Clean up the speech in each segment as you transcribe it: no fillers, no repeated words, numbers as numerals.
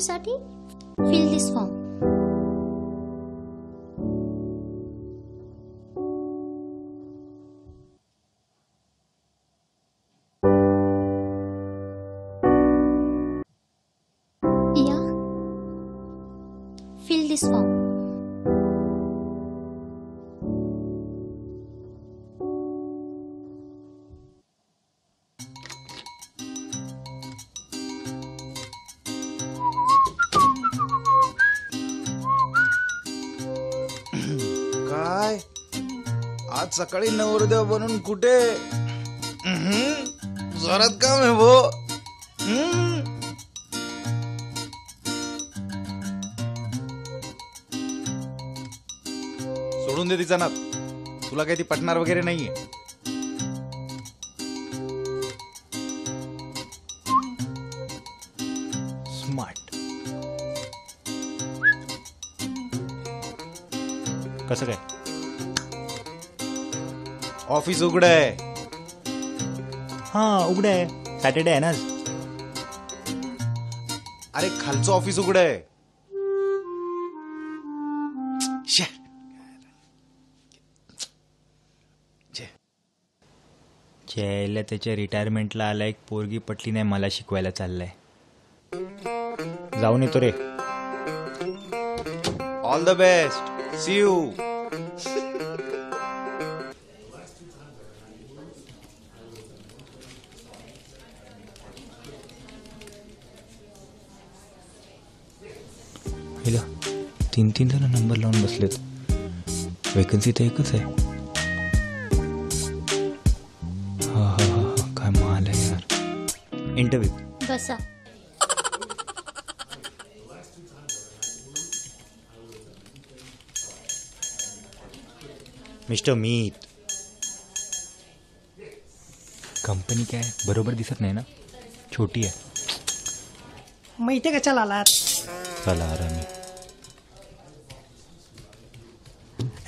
इंटरव्ह्यूसाठी फिल दिस फॉर्म. या, फिल दिस फॉर्म. काय आज सकाळी नवरदेव बनून कुठे? जोरात काम आहे भो. सोडून दे तिचा नाद. तुला काही ती पटणार वगैरे नाहीये. स्मार्ट. कसं काय? ऑफिस उघड आहे. हा उघडं आहे. सॅटर्डे आहे ना आज. अरे खालचं ऑफिस उघड आहे. श्या. ज्याला त्याच्या रिटायरमेंटला आला एक पोरगी पटली नाही मला शिकवायला चाललाय. जाऊन येतो रे. All the best. See you. हिला 3 जण नंबर लावून बसलेत. वेकन्सी तर एकच आहे. हा काय माल आहे यार. इंटरव्ह्यू. बसा. मिस्टर मीत. कंपनी काय बरोबर दिसत नाही ना. छोटी आहे. मग इथे कशाला आलात? चला आरामी.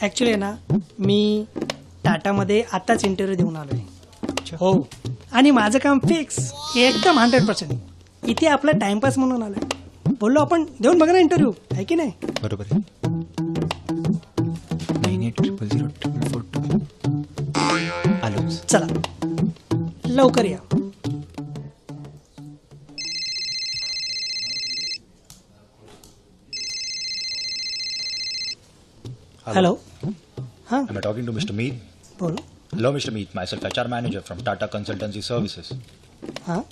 ॲक्च्युली ना मी टाटामध्ये आताच इंटरव्ह्यू देऊन आलोय. हो, आणि माझं काम फिक्स एकदम 100%. इथे आपला टाइमपास म्हणून आलोय. बोललो आपण देऊन बघा ना इंटरव्ह्यू, आहे की नाही? बरोबर आहे. 98000242 आलोच. चला लवकर या. हॅलो. हां Am I talking to Mr. Mead? बोलो. Hello, Mr. Mead. Myself, HR manager from Tata Consultancy Services. हां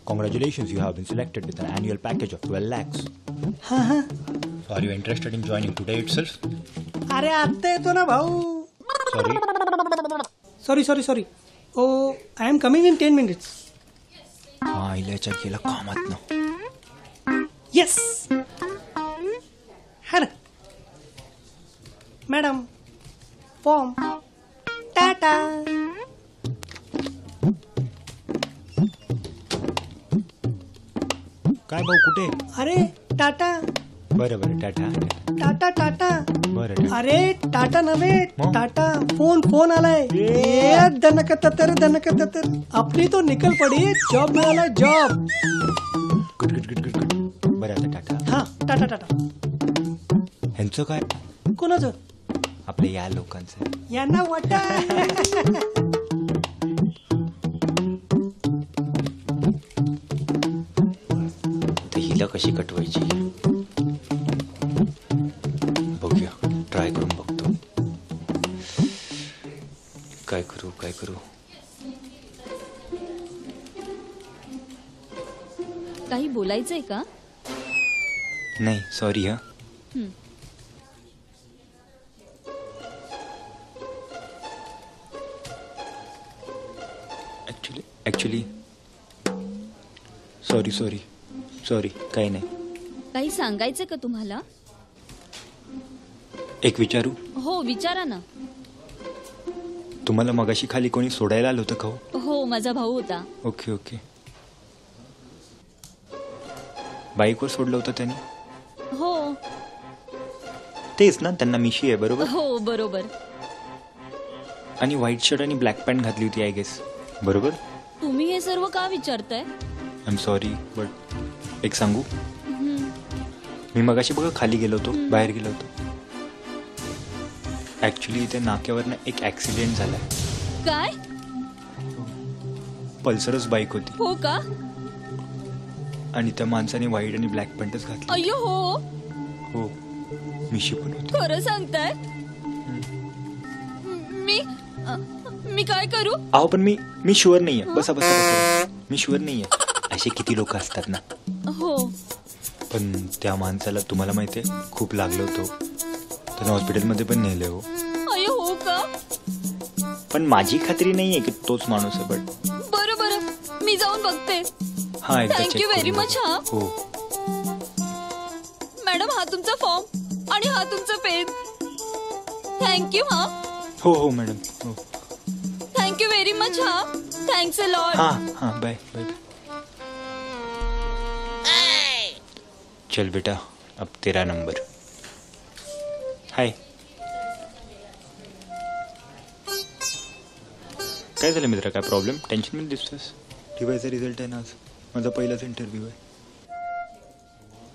Congratulations, you have been selected with an annual package of 12 lakhs. हां हां. So are you interested in joining today itself? अरे आत्ता येतो ना भाऊ. Sorry. Sorry. Oh I am coming in 10 minutes. हा इल्याच्या गेला कामात ना. येस. हा ना मॅडम. फॉर्म. टाटा. काय भाऊ कुठे? अरे टाटा. बरं टाटा. टाटा. बरं अरे टाटा नव्हे, मग? टाटा. फोन आलाय. दनक ततर. आपली तो निकल पडी. जॉब मिळालाय. जॉब. गुड. बरं आता टाटा. हा टाटा. ह्यांचं काय? कोणाचं? आपल्या या लोकांचं. यांना वाटा. हिला कशी कटवायची बघूया. ट्राय करून बघतो. काय करू. काही बोलायचंय का? नाही सॉरी. हा ऍक्च्युली सॉरी काही नाही. काही सांगायचं का तुम्हाला? एक विचारू? हो विचारा ना. तुम्हाला मगाशी खाली कोणी सोडायला आलं होतं का? हो माझा भाऊ होता. ओके. बाईकवर सोडलं होतं त्याने? हो. तेच ना, त्यांना मिशी आहे बरोबर? हो बरोबर. आणि व्हाईट शर्ट आणि ब्लॅक पॅन्ट घातली होती आय गेस. बरोबर? तुम्ही हे सर्व का विचारताय? आय एम सॉरी बट एक सांगू, मी मगाशी बघा खाली गेलो होतो, बाहेर गेलो होतो. ऍक्च्युली इथे नाक्यावरनं एक ऍक्सिडेंट झालाय. काय? पल्सरच बाईक होती हो का? आणि त्या माणसाने व्हाईट आणि ब्लॅक पॅन्टच घातली. अय्यो हो, हो, मिशी पण होती. खरं सांगताय? मी काय करू? अहो पण मी शुअर नाहीये. बसा बसा बसा. मी शुअर नाहीये. असे किती लोक असतात ना. हो. पण त्या माणसाला तुम्हाला माहितीये खूप लागलं होतं. त्यानं हॉस्पिटलमध्ये पण नेले हो. अय्यो हो का? पण माझी खात्री नाहीये की तोच माणूस आहे. बट बरं बरं, मी जाऊन बघते. हा, एकदा Thank check you very करून much, बघा. हा. हो. मॅडम, हा तुमचा फॉर्म आणि हा तुमचा पेन. थँक्यू. हा, हो हो मॅडम. हो. Thank you very much. हा, थँक्स अ लॉट. हाँ हाँ, बाय बाय. चल बेटा, अब तेरा नंबर. हाय. काय झालं मित्रा, काय प्रॉब्लेम? टेन्शन मध्ये दिसतोस? टीवायचा रिझल्ट आहे ना आज. माझा पहिलाच इंटरव्ह्यू आहे.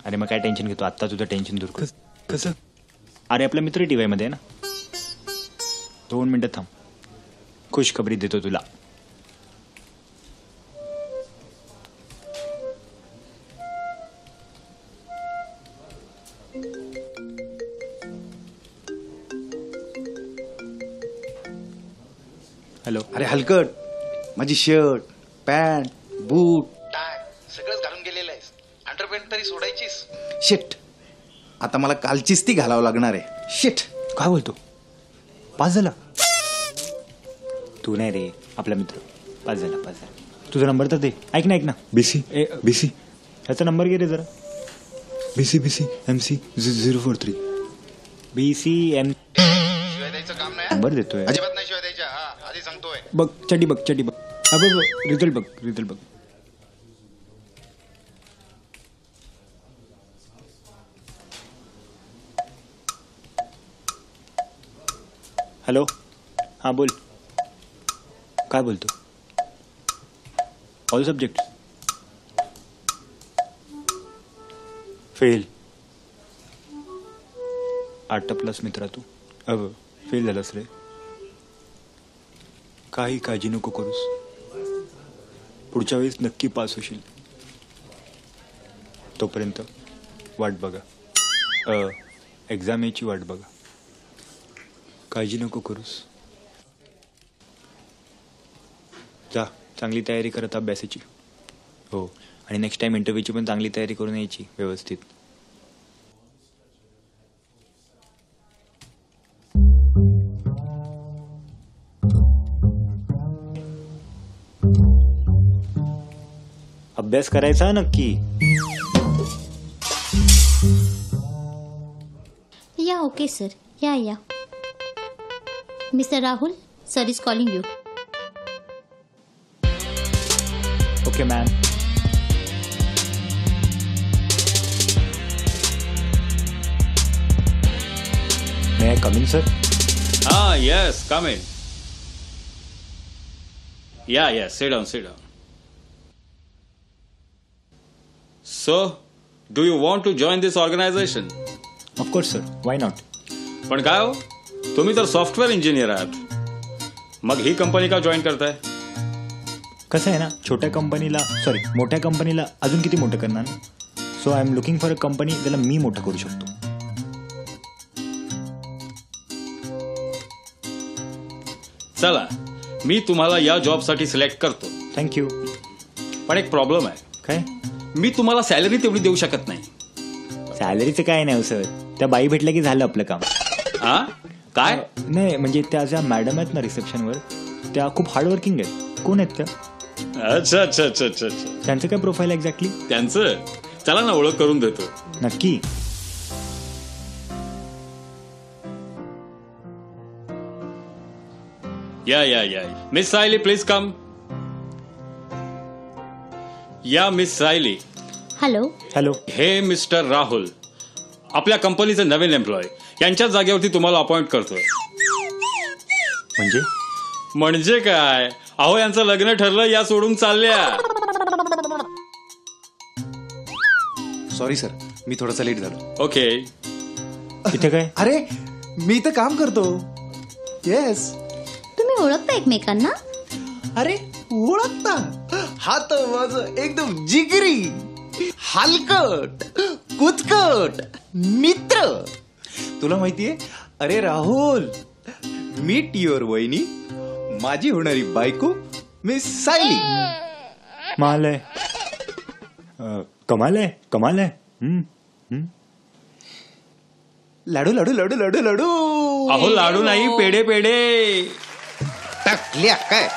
अरे मग काय टेन्शन घेतो, आत्ता तुझं टेन्शन दूर कर. कसं? अरे आपला मित्र टीवाय मध्ये आहे ना. 2 मिनिटं थांब, खुशखबरी देतो तुला. हॅलो. अरे हलकट, माझी शर्ट पॅन्ट बूट टाय सगळंच घालून गेलेलं आहेस. अंडरपॅन्ट तरी सोडायचीस. शिट, आता मला कालचीच ती घालावं लागणार आहे. शिट. काय बोलतो? पास झाला? तू नाही रे, आपला मित्र. पास झाला. तुझा नंबर तर दे. ऐक ना बीसी ह्याचा नंबर घे रे जरा. BC MC 043 BCM. शिवाय द्यायचं काम नाही. नंबर देतोय. अजिबात नाही शिवाय द्यायच्या. हा, आधी सांगतोय. बघ चटी बघ. अबे रिझल्ट बघ. हॅलो. हां बोल. काय बोलतो? All subject fail. 8+ मित्रा तू. अब फेल झालास रे. काही काळजी नको करूस. पुढच्या वेळेस नक्की पास होशील. तोपर्यंत वाट बघा. एक्झाम याची वाट बघा. काळजी नको करूस. जा, चांगली तयारी करत अभ्यासाची. हो, आणि नेक्स्ट टाइम इंटरव्ह्यूची पण चांगली तयारी करून यायची व्यवस्थित. अभ्यास करायचा नक्की. या ओके सर. या mister Rahul, sir is calling you. Okay ma'am. May I come in sir? Yes, come in. Yeah, sit down. So, do you want to join this organization? Of course sir, why not. पण काय हो, तुम्ही तर software engineer आहात, मग ही company का join करताय? कसं आहे ना, मोठ्या कंपनीला अजून किती मोठं करणार. So I am looking for a company ज्याला मी मोठं करू शकतो. चला, मी तुम्हाला या जॉबसाठी सिलेक्ट करतो. थँक्यू. पण एक प्रॉब्लेम आहे. काय? मी तुम्हाला सॅलरी तेवढी देऊ शकत नाही. सॅलरीचं काय नाही सर, त्या बाई भेटल्या की झालं आपलं काम. काय? नाही म्हणजे त्या ज्या मॅडम आहेत ना रिसेप्शनवर, त्या खूप हार्डवर्किंग आहेत. कोण आहेत त्या? अच्छा. त्यांचं काय प्रोफाईल एक्झॅक्टली? त्यांचं चला ना, ओळख करून देतो. नक्की. या मिस सायली, प्लीज कम. या मिस सायली. हॅलो. हे मिस्टर राहुल, आपल्या कंपनीचे नवीन एम्प्लॉय. यांच्याच जागेवरती तुम्हाला अपॉइंट करतोय. म्हणजे काय, अहो यांचं लग्न ठरलं, या सोडून चालल्या. सॉरी सर, मी थोडासा लेट झालो. ओके. इथे काय? अरे मी इथं काम करतो. येस. तुम्ही ओळखता एकमेकांना? अरे ओळखता? हा तर माझं एकदम जिगरी हलकट कुचकट मित्र. तुला माहितीये? अरे राहुल, मीट युअर वहिनी, माझी होणारी बायको मिस सायली. माल आहे. कमाल आहे, कमाल आहे. लाडू लाडू लाडू लाडू लाडू. अहो लाडू नाही, पेढे पेढे. टाकल्या काय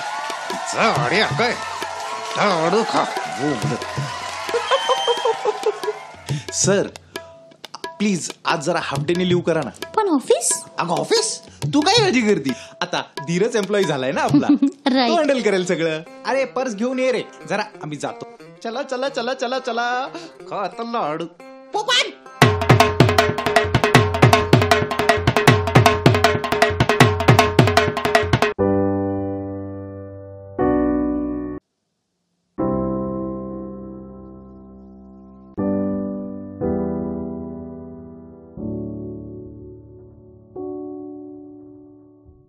झाड्या काय लाडू खा. सर प्लीज आज जरा हाफ डेने लिव्ह करा ना. पण ऑफिस? अगं ऑफिस तू काय काळजी करती? आता धीरज एम्प्लॉई झालाय ना आपला. Right. तो हँडल करेल सगळं. अरे पर्स घेऊन ये रे जरा, आम्ही जातो. चला चला चला चला चला. का आता लाडू पोपट